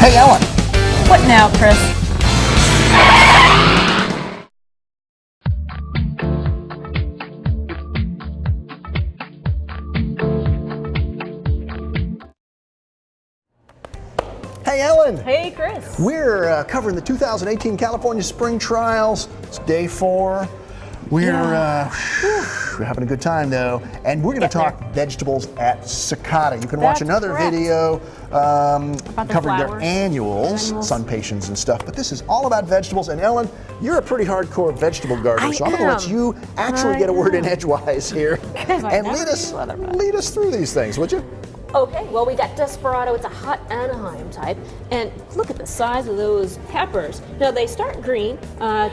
Hey, Ellen. What now, Chris? Hey, Ellen. Hey, Chris. We're covering the 2018 California Spring Trials. It's day 4. We're having a good time, though. And we're going to talk vegetables at Sakata. You can watch another video covering their annuals, sun patience and stuff. But this is all about vegetables. And Ellen, you're a pretty hardcore vegetable gardener, so I'm going to let you actually get a word in edgewise here and lead us through these things, would you? Okay, well, we got Desperado. It's a hot Anaheim type. And look at the size of those peppers. Now, they start green,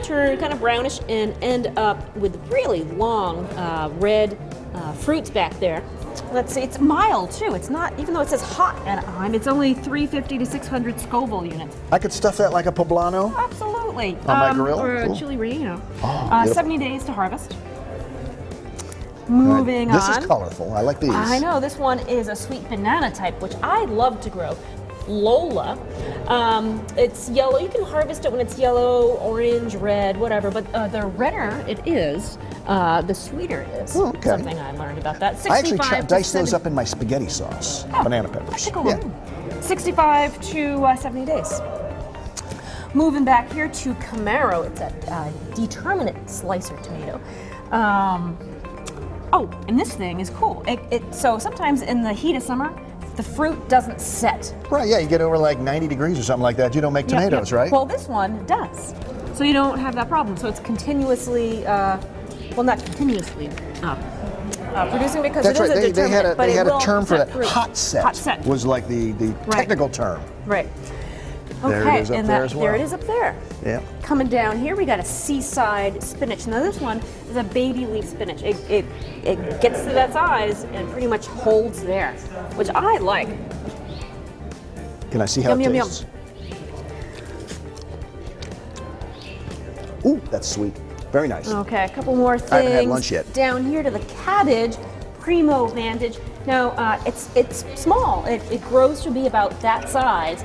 turn kind of brownish, and end up with really long red fruits back there. Let's see, it's mild too. It's not, even though it says hot Anaheim, it's only 350 to 600 Scoville units. I could stuff that like a poblano? Absolutely. On my grill? Or Cool. a chili relleno. Oh, 70 days to harvest. Moving on. This is colorful. I like these. I know, this one is a sweet banana type, which I love to grow. Lola. It's yellow. You can harvest it when it's yellow, orange, red, whatever, but the redder it is, the sweeter it is. Oh, okay. Something I learned about that. I actually dice those up in my spaghetti sauce, banana peppers. 65 to 70 days. Moving back here to Camero, it's a Determinate slicer tomato. Oh, and this thing is cool. So sometimes in the heat of summer, the fruit doesn't set. Right, yeah, you get over like 90 degrees or something like that, you don't make tomatoes, right? Well, this one does. So you don't have that problem. So it's continuously, well, not continuously producing because That's it is right. a determinate, They had a term for that. fruit. Hot set. Hot set was like the technical term. Right. There Okay, it is up and there as well. there it is up there. Yeah. Coming down here, we got a Seaside spinach. Now this one is a baby leaf spinach. It gets to that size and pretty much holds there, which I like. Can I see how Yum, it yum, tastes? Ooh, that's sweet. Very nice. Okay, a couple more things. I haven't had lunch yet. Down here to the Cabbage, Primo Vantage. Now, it's small. It grows to be about that size.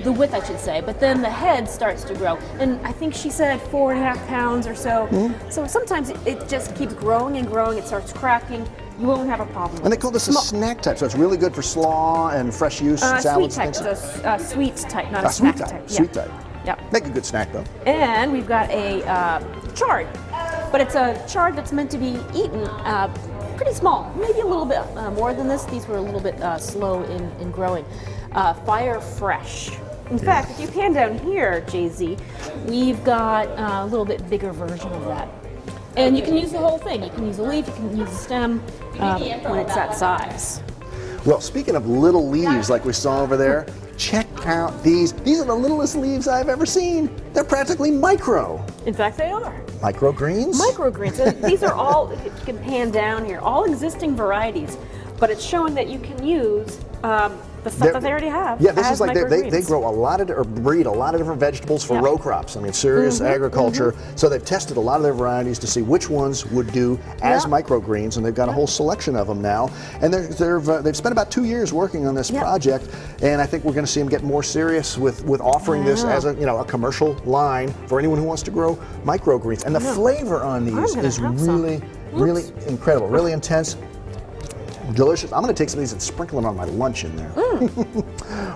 The width, I should say, but then the head starts to grow. And I think she said 4.5 pounds or so. So sometimes it just keeps growing and growing. It starts cracking. You won't have a problem. And they call this a snack type, so it's really good for slaw and fresh use, salads sweet and type. things. It's a sweet type, not a Sweet snack type. Yeah. Sweet type. Yep. Make a good snack though. And we've got a chard, but it's a chard that's meant to be eaten pretty small, maybe a little bit more than this. These were a little bit slow in growing. Fire fresh. In fact, if you pan down here, JZ, we've got a little bit bigger version of that. And you can use the whole thing. You can use a leaf, you can use a stem when it's that size. Well, speaking of little leaves like we saw over there, check out these. These are the littlest leaves I've ever seen. They're practically micro. In fact, they are. Microgreens? Microgreens. And these are all, if you can pan down here, all existing varieties. But it's showing that you can use the stuff that they already have. Yeah, this is like they microgreens. grow a lot of, or breed a lot of different vegetables for row crops. I mean, serious agriculture. So they've tested a lot of their varieties to see which ones would do as microgreens, and they've got a whole selection of them now. And they've spent about 2 years working on this project, and I think we're going to see them get more serious with offering this as a commercial line for anyone who wants to grow microgreens. And the flavor on these is really incredible, really intense. Delicious. I'm going to take some of these and sprinkle them on my lunch in there.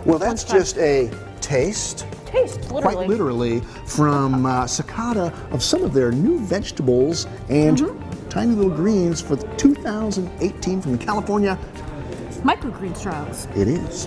Well, that's just a taste. Literally. Quite literally, from Sakata of some of their new vegetables and tiny little greens for the 2018 from the California Microgreens trials. It is.